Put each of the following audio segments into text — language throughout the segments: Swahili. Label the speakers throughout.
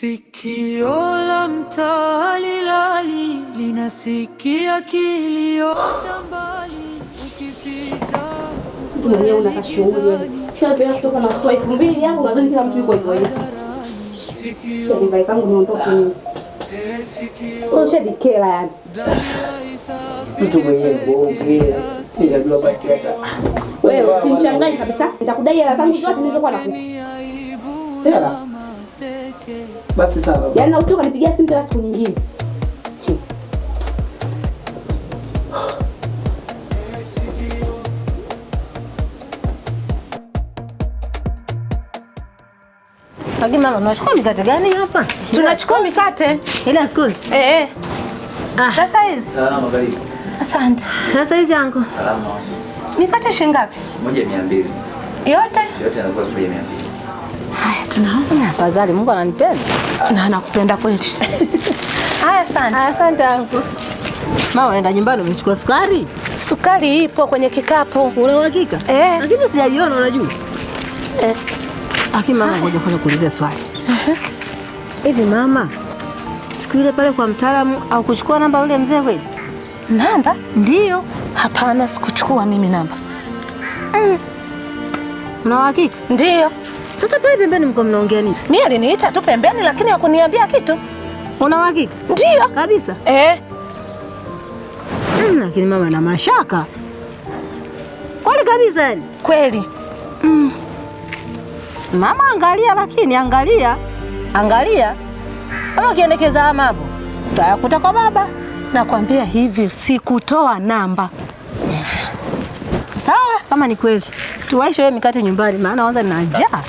Speaker 1: Sikio la mtalilali linasikia kilio cha mbali, ukificha
Speaker 2: mwenyewe unakashuhudia wewe. Shazoea kutoka na watoto 2000 yangu nadhani kila mtu yuko hivyo hivyo. Yaani vai zangu niondoke mimi. Ushadikela yani.
Speaker 3: Mtu mwenyewe bonge. Ninajua basi hata.
Speaker 2: Wewe usinichangae kabisa. Nitakudai hela zangu zote nilizokuwa nakupa.
Speaker 3: Hela. Basi sawa.
Speaker 2: Yaani usitoka nipigia simu bila siku nyingine.
Speaker 4: Hagi mama, unachukua mikate gani hapa?
Speaker 5: Tunachukua mikate.
Speaker 4: Ile schools.
Speaker 5: Sasa hizi.
Speaker 3: Salama karibu.
Speaker 5: Asante.
Speaker 4: Sasa hizi yangu.
Speaker 3: Salama.
Speaker 5: Mikate shilingi ngapi?
Speaker 3: 1200.
Speaker 5: Yote?
Speaker 3: Yote yanakuwa 1200.
Speaker 5: Haya, tunaona.
Speaker 4: Afadhali Mungu ananipenda.
Speaker 5: Na anakupenda kweli. Haya, asante.
Speaker 4: Asante yangu. Mama, unaenda nyumbani umechukua sukari?
Speaker 5: Sukari ipo kwenye kikapu.
Speaker 4: Una uhakika? Lakini sijaiona unajua. Aki mama, ngoja kwanza kuuliza swali. Hivi mama, siku ile pale kwa mtaalamu au kuchukua namba yule mzee kweli?
Speaker 5: Namba?
Speaker 4: Ndio.
Speaker 5: Hapana, sikuchukua mimi namba.
Speaker 4: Una uhakika?
Speaker 5: Ndio.
Speaker 4: Sasa pale pembeni mko mnaongea nini?
Speaker 5: Mimi aliniita tu pembeni lakini hakuniambia kitu.
Speaker 4: Una uhakika?
Speaker 5: Ndio.
Speaker 4: Kabisa? Lakini mama na mashaka. Kweli kabisa yani?
Speaker 5: Kweli.
Speaker 4: Mama angalia, lakini angalia. Kama ukiendekeza mambo utayakuta kwa baba.
Speaker 5: Nakwambia hivi, sikutoa namba.
Speaker 4: Sawa, kama ni kweli. Tuwaishe wewe mikate nyumbani maana kwanza nina njaa.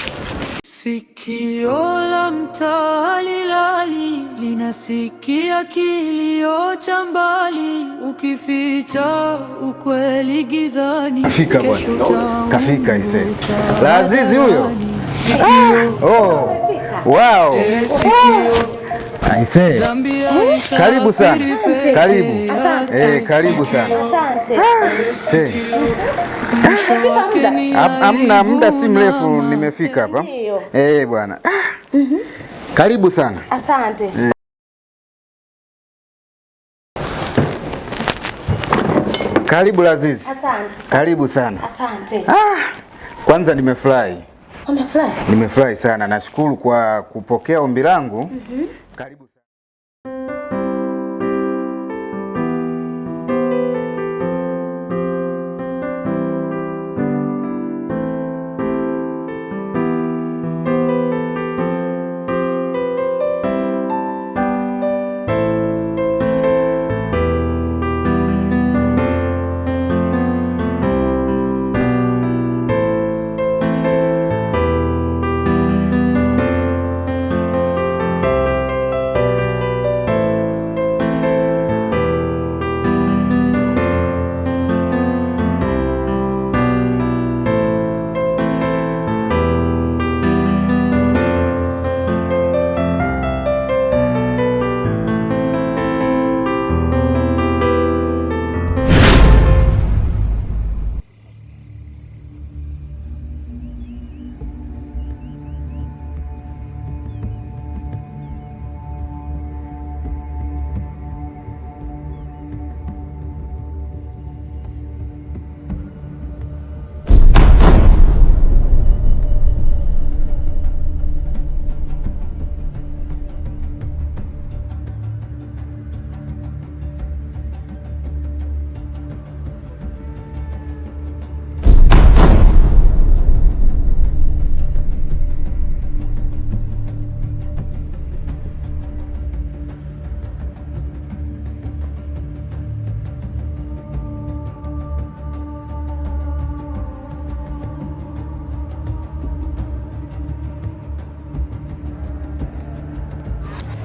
Speaker 1: Sikio la mtalilali linasikia kilio cha mbali, ukificha ukweli gizani.
Speaker 6: Kafika bwana. Kafika ise. La Azizi huyo. Oh. Wow. Aise. Karibu sana. Karibu. Karibu sana. Asante. Amna muda si mrefu nimefika hapa. Bwana. Karibu sana.
Speaker 2: Asante.
Speaker 6: Karibu Azizi.
Speaker 2: Asante.
Speaker 6: Karibu sana.
Speaker 2: Asante.
Speaker 6: Kwanza nimefurahi.
Speaker 2: Umefurahi?
Speaker 6: Nimefurahi sana. Nashukuru kwa kupokea ombi langu. Karibu sana.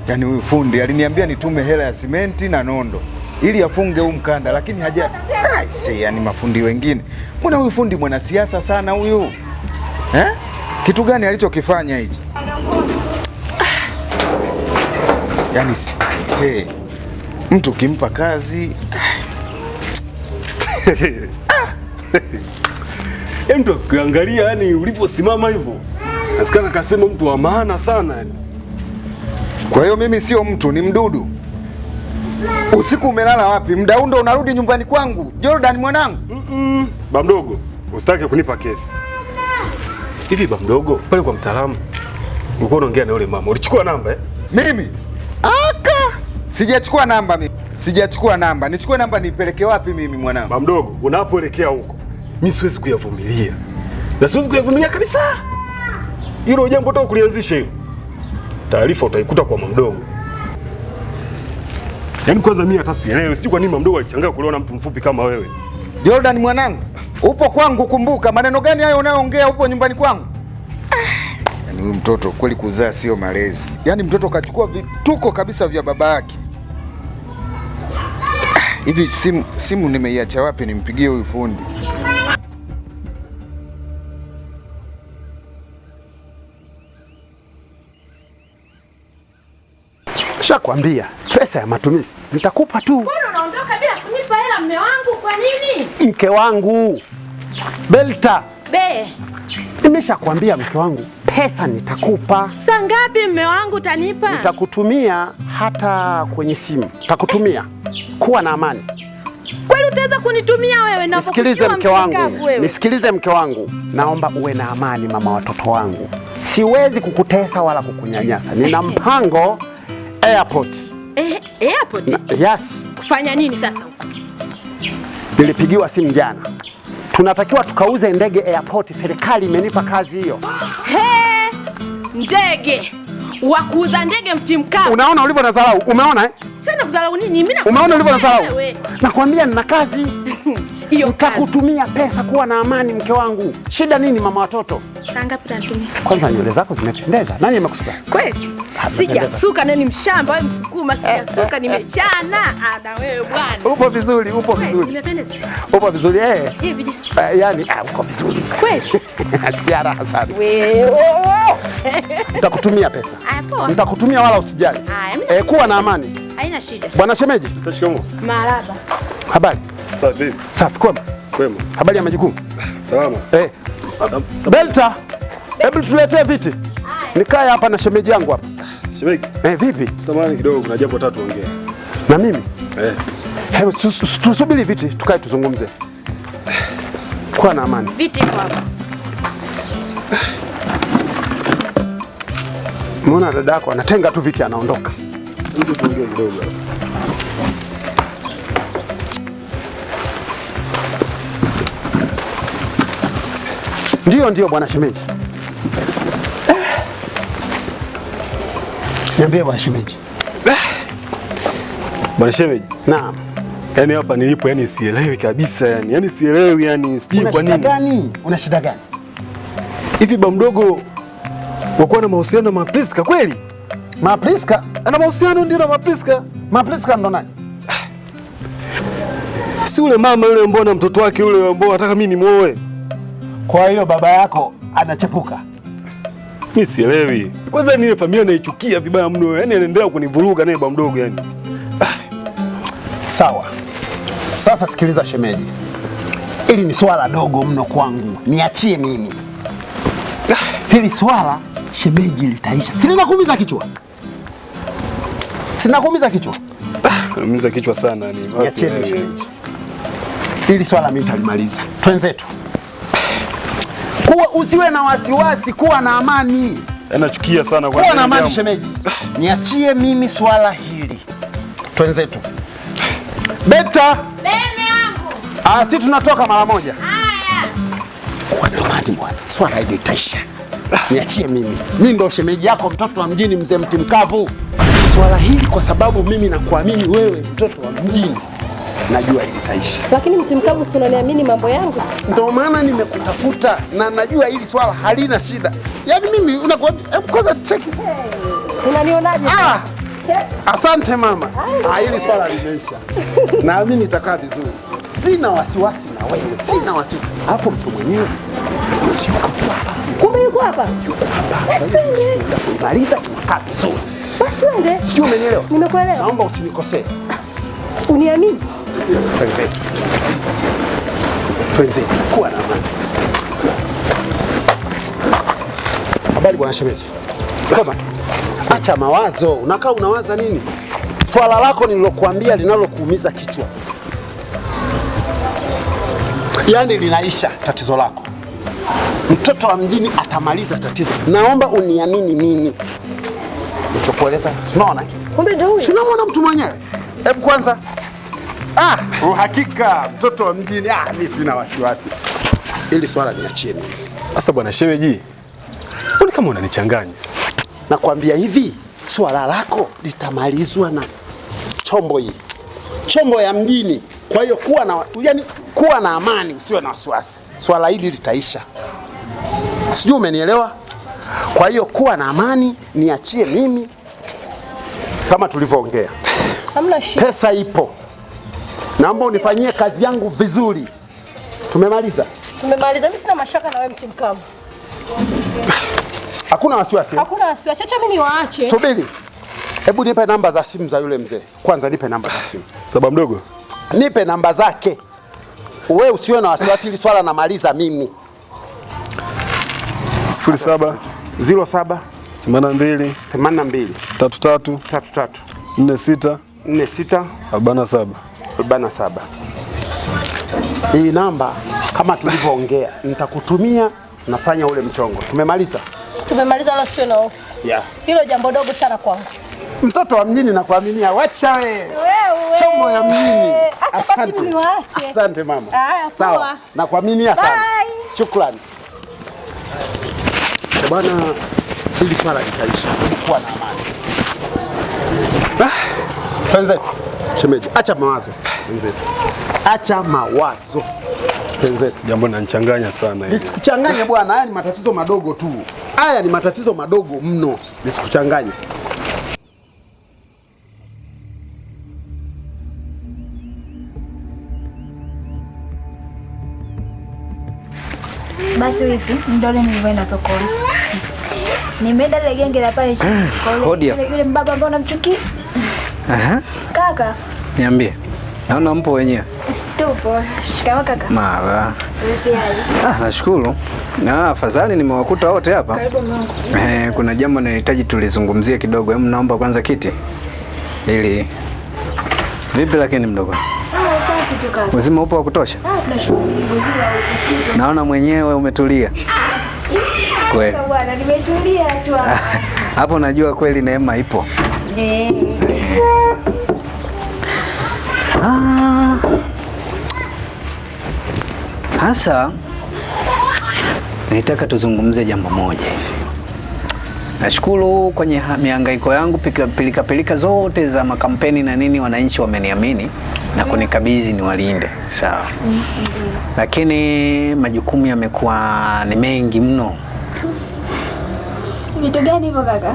Speaker 6: Yaani huyu fundi aliniambia nitume hela ya simenti na nondo ili afunge huu mkanda, lakini haja. Yani mafundi wengine. Mbona huyu fundi mwanasiasa sana huyu? Kitu gani alichokifanya hichi? Yaani mtu kimpa kazi.
Speaker 7: Mtu akiangalia yani uliposimama hivyo. Nasikana kasema mtu wa maana sana yani.
Speaker 6: hiyo mimi sio mtu, ni mdudu. Usiku umelala wapi? Mdaundo unarudi nyumbani kwangu. Jordan mwanangu.
Speaker 7: Ba mdogo, usitake kunipa kesi. Hivi ba mdogo, pale kwa mtaalamu ulikuwa unaongea na yule mama. Ulichukua namba eh?
Speaker 6: Mimi? Aka! Sijachukua namba mimi. Sijachukua namba. Nichukue namba nipeleke wapi mimi mwanangu?
Speaker 7: Ba mdogo, unapoelekea huko, mimi siwezi kuyavumilia. Na siwezi kuyavumilia kabisa. Hilo jambo toka kulianzisha hilo. Taarifa utaikuta kwa mama mdogo. Yaani kwanza mimi hata sielewi, sijui kwa nini mama mdogo alichangaa kuliona mtu mfupi kama wewe.
Speaker 6: Jordan mwanangu, upo kwangu kumbuka. Maneno gani hayo unayoongea upo nyumbani kwangu? Yaani huyu mtoto kweli kuzaa sio malezi. Yaani mtoto kachukua vituko kabisa vya baba yake. Hivi simu nimeiacha wapi nimpigie huyu fundi?
Speaker 8: Shakwambia pesa ya matumizi nitakupa tu.
Speaker 2: Mbona unaondoka bila kunipa hela mume wangu? Kwa nini?
Speaker 8: Mke wangu Belta.
Speaker 2: Be.
Speaker 8: Nimeshakwambia mke wangu pesa nitakupa.
Speaker 2: Saa ngapi mume wangu utanipa?
Speaker 8: Nitakutumia hata kwenye simu. Nitakutumia. Kuwa na amani.
Speaker 2: Kweli utaweza kunitumia wewe na
Speaker 8: nisikilize mke wangu. Nisikilize mke wangu. Naomba uwe na amani mama watoto wangu. Siwezi kukutesa wala kukunyanyasa. Nina mpango airport.
Speaker 2: Airport?
Speaker 8: Yes.
Speaker 2: Kufanya nini sasa?
Speaker 8: Nilipigiwa simu jana. Tunatakiwa tukauze ndege airport, serikali imenipa kazi hiyo.
Speaker 2: Ndege. Wa kuuza ndege Mtimkavu.
Speaker 8: Unaona ulivyo na dharau? Umeona eh?
Speaker 2: Sana kudharau nini? Mimi
Speaker 8: umeona ulivyo na dharau? Nakwambia nina kazi.
Speaker 2: Hiyo kazi.
Speaker 8: Nitakutumia pesa, kuwa na amani mke wangu. Shida nini mama watoto?
Speaker 2: Saa ngapi utanitumia?
Speaker 8: Kwanza nywele zako zimependeza. Nani amekusuka?
Speaker 2: Kweli? Sijasuka nani mshamba wewe msukuma, sijasuka nimechana. Na wewe bwana.
Speaker 8: Upo vizuri, upo vizuri.
Speaker 2: Nimependeza.
Speaker 8: Upo vizuri
Speaker 2: Hivi
Speaker 8: yani uko vizuri.
Speaker 2: Kweli?
Speaker 8: Asikia raha sana.
Speaker 2: Wewe.
Speaker 8: Nitakutumia pesa. Nitakutumia wala usijali. Kuwa na amani.
Speaker 2: Haina shida.
Speaker 8: Bwana shemeji.
Speaker 7: Shikamoo.
Speaker 2: Marhaba.
Speaker 8: Habari?
Speaker 7: Safi.
Speaker 8: Safi kwema.
Speaker 7: Kwema.
Speaker 8: Habari ya majukumu?
Speaker 7: Salama.
Speaker 8: Belta. Hebu tuletee viti. Nikae hapa na shemeji yangu hapa.
Speaker 7: Shemeji.
Speaker 8: Vipi?
Speaker 7: Samahani kidogo, kuna jambo tatu ongea.
Speaker 8: Na mimi? Hebu tusubiri viti tukae tuzungumze. Kuwa na amani.
Speaker 2: Viti hapa.
Speaker 8: Muona dada yako anatenga tu viti anaondoka.
Speaker 7: Hebu tuongee kidogo.
Speaker 8: Ndio bwana shemeji. Niambie bwana shemeji.
Speaker 7: Bwana shemeji.
Speaker 8: Naam.
Speaker 7: Yaani hapa nilipo yani sielewi kabisa yani. Yaani sielewi yani sijui kwa nini.
Speaker 8: Una shida gani? Una shida gani?
Speaker 7: Hivi ba mdogo wakuwa na mahusiano na Mapriska kweli?
Speaker 8: Mapriska?
Speaker 7: Ana mahusiano ndio na Mapriska.
Speaker 8: Mapriska ndo nani?
Speaker 7: Si ule mama yule mbona mtoto wake yule ambao nataka mimi nimuoe.
Speaker 8: Kwa hiyo baba yako anachepuka?
Speaker 7: Mimi sielewi. Kwanza ni familia naichukia vibaya mno. Yaani anaendelea kunivuruga naye ba mdogo yani.
Speaker 8: Sawa. Sasa sikiliza shemeji. Hili ni swala dogo mno kwangu. Niachie mimi. Hili swala shemeji litaisha. Sinakuumiza kichwa. Sinakuumiza kichwa.
Speaker 7: Naumiza kichwa sana ni.
Speaker 8: Niachie mimi shemeji. Hili swala mimi nitalimaliza. Twenzetu. Kuwa usiwe na wasiwasi, kuwa na amani.
Speaker 7: Nachukia sana kwa.
Speaker 8: Kuwa na amani shemeji. Niachie mimi swala hili. Twenzetu. Beta.
Speaker 2: Bene wangu.
Speaker 8: Sisi tunatoka mara moja.
Speaker 2: Haya.
Speaker 8: Kuwa na amani bwana. Swala hili litaisha. Niachie mimi. Mimi ndo shemeji yako, mtoto wa mjini, mzee Mtimkavu. Swala hili kwa sababu mimi nakuamini wewe, mtoto wa mjini. Najua hili litaisha.
Speaker 2: Lakini Mtimkavu, si unaniamini mambo yangu?
Speaker 8: Ndio maana nimekutafuta na najua hili swala halina shida. Yaani mimi unakwambia, hebu kwanza cheki.
Speaker 2: Unanionaje?
Speaker 8: Asante mama. Hili swala limeisha. Naamini itakaa vizuri. Sina wasiwasi na wewe. Sina wasiwasi. Alafu mtu mwenyewe sio hapa.
Speaker 2: Kumbe yuko hapa? Basi twende.
Speaker 8: Maliza tunakaa vizuri.
Speaker 2: Basi twende.
Speaker 8: Sio, umenielewa?
Speaker 2: Nimekuelewa.
Speaker 8: Naomba usinikosee.
Speaker 2: Uniamini?
Speaker 8: Twenzetu. Kuwa na amani. Habari bwana shemeji. Koma. Acha mawazo. Unakaa unawaza nini? Swala lako nililokuambia linalokuumiza kichwa, yaani linaisha tatizo lako. Mtoto wa mjini atamaliza tatizo. Naomba uniamini mimi nilichokueleza. Unaona?
Speaker 5: Kumbe ndio huyo.
Speaker 8: Unamwona mtu mwenyewe. Hebu kwanza. Uhakika mtoto wa mjini. Mimi sina wasiwasi. Ili swala niachie mimi.
Speaker 7: Sasa bwana shemeji, mbona kama unanichanganya?
Speaker 8: Nakwambia hivi, swala lako litamalizwa na chombo hii. Chombo ya mjini. Kwa hiyo kuwa na amani, usiwe na wasiwasi. Swala hili litaisha. Sijui umenielewa? Kwa hiyo kuwa na amani, niachie mimi kama tulivyoongea.
Speaker 5: Hamna shida.
Speaker 8: Pesa ipo. Naomba unifanyie kazi yangu vizuri. Tumemaliza?
Speaker 5: Tumemaliza. Mimi sina mashaka na wewe Mtimkavu.
Speaker 8: Hakuna wasiwasi.
Speaker 5: Hakuna wasiwasi. Acha mimi niwaache.
Speaker 8: Subiri. Hebu nipe namba za simu za yule mzee. Kwanza nipe namba za simu.
Speaker 7: Baba mdogo.
Speaker 8: Nipe namba zake. Wewe usiwe na wasiwasi, ili swala namaliza mimi.
Speaker 7: 07
Speaker 8: 07
Speaker 7: 82
Speaker 8: 82
Speaker 7: 33
Speaker 8: 33
Speaker 7: 46
Speaker 8: 46
Speaker 7: 47
Speaker 8: 47. Hii namba kama tulivyoongea nitakutumia, nafanya ule mchongo. Tumemaliza?
Speaker 5: Tumemaliza, wala usiwe na hofu.
Speaker 8: Yeah.
Speaker 5: Hilo jambo dogo sana kwangu.
Speaker 8: Mtoto wa mjini nakuaminia. Wacha wewe. Chombo ya mjini.
Speaker 5: Acha basi niwaache.
Speaker 8: Asante mama.
Speaker 5: Sawa.
Speaker 8: Nakuaminia sana. Shukrani. Bwana, hili swala litaisha. Kuwa na amani. Penzetu. Shemeji, acha mawazo. Penzetu. Acha mawazo. Penzetu.
Speaker 7: Jambo linanichanganya sana hili.
Speaker 8: Nisikuchanganye bwana, haya ni matatizo madogo tu. Haya ni matatizo madogo mno. Nisikuchanganye.
Speaker 9: Basi wifi, ndio nilivyoenda sokoni. Nimeenda ile genge la pale chini. Kwa yule mbaba ambaye unamchukia. Kaka.
Speaker 10: Niambie. Naona mpo wenyewe.
Speaker 9: Tupo. Shikamoo kaka.
Speaker 10: Mara. Nashukuru. Afadhali nimewakuta wote hapa.
Speaker 9: Karibu mwanangu.
Speaker 10: Kuna jambo nahitaji tulizungumzie kidogo. Hebu naomba kwanza kiti. Ili vipi lakini mdogo?
Speaker 9: Safi tu kaka.
Speaker 10: Uzima upo wa kutosha?
Speaker 9: Tunashukuru. Uzima upo.
Speaker 10: Naona mwenyewe umetulia. Kweli.
Speaker 9: Bwana, nimetulia tu hapa.
Speaker 10: Hapo najua kweli neema ipo. Hasa nitaka tuzungumze jambo moja hivi. Nashukuru kwenye mihangaiko yangu, pilika zote za makampeni na nini, wananchi wameniamini na kunikabidhi niwalinde, sawa. Lakini majukumu yamekuwa ni mengi mno.
Speaker 9: Vitu gani hivyo kaka?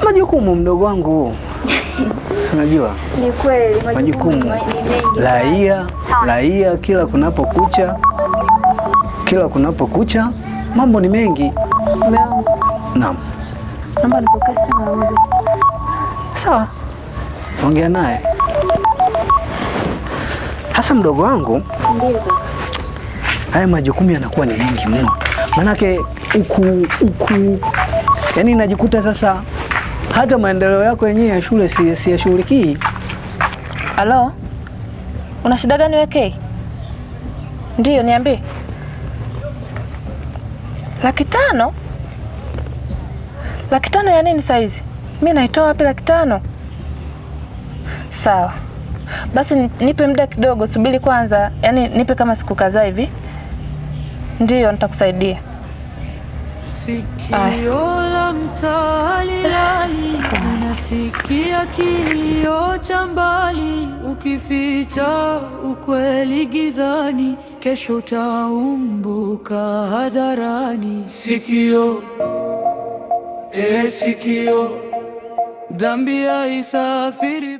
Speaker 10: Majukumu mdogo wangu. Unajua?
Speaker 9: Ni kweli
Speaker 10: majukumu raia kila kunapokucha mambo ni mengi. Naam.
Speaker 9: Naomba nipokee simu moja.
Speaker 10: Sawa. Ongea naye. Hasa mdogo wangu.
Speaker 9: Ndio kaka.
Speaker 10: Haya majukumu yanakuwa ni mengi mno. Manake huku yani najikuta sasa hata maendeleo yako yenyewe ya shule siyashughulikii.
Speaker 5: Halo? Una shida gani weke? Ndio, niambie. 500,000? 500,000 ya nini saizi? Mimi naitoa wapi 500,000? Sawa. Basi nipe muda kidogo, subiri kwanza. Yaani nipe kama siku kadhaa hivi. Ndio, nitakusaidia.
Speaker 1: Sikio la mtalilali linasikia kilio cha mbali, ukificha ukweli gizani, kesho utaumbuka hadharani. Sikio, sikio, dhambi haisafiri.